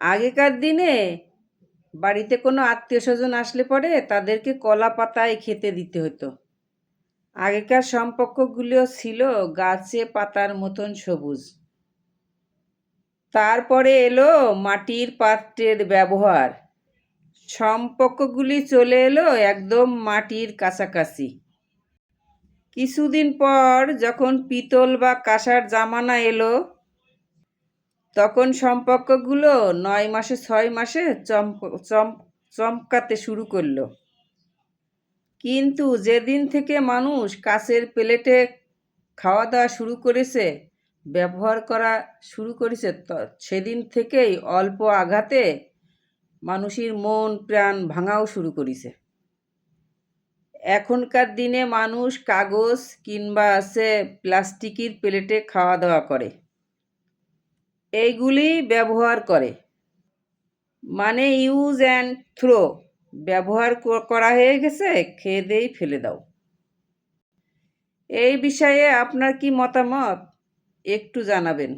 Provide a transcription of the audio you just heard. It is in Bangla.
আগেকার দিনে বাড়িতে কোনো আত্মীয় স্বজন আসলে পরে তাদেরকে কলা পাতায় খেতে দিতে হতো। আগেকার সম্পর্কগুলো ছিল গাছে পাতার মতন সবুজ। তারপরে এলো মাটির পাত্রের ব্যবহার। সম্পর্কগুলি চলে এলো একদম মাটির কাছাকাছি। কিছুদিন পর যখন পিতল বা কাঁসার জামানা এলো, তখন সম্পর্কগুলো 9 মাসে 6 মাসে চমকাতে শুরু করলো। কিন্তু যেদিন থেকে মানুষ কাচের প্লেটে খাওয়া দাওয়া শুরু করেছে, ব্যবহার করা শুরু করেছে, সেদিন থেকেই অল্প আঘাতে মানুষের মন প্রাণ ভাঙাও শুরু করেছে। এখনকার দিনে মানুষ কাগজ কিংবা প্লাস্টিকের প্লেটে খাওয়া দাওয়া করে, এইগুলি ব্যবহার করে, মানে ইউজ অ্যান্ড থ্রো। ব্যবহার করা হয়ে গেছে, খেয়ে দেই ফেলে দাও। এই বিষয়ে আপনার কি মতামত একটু জানাবেন।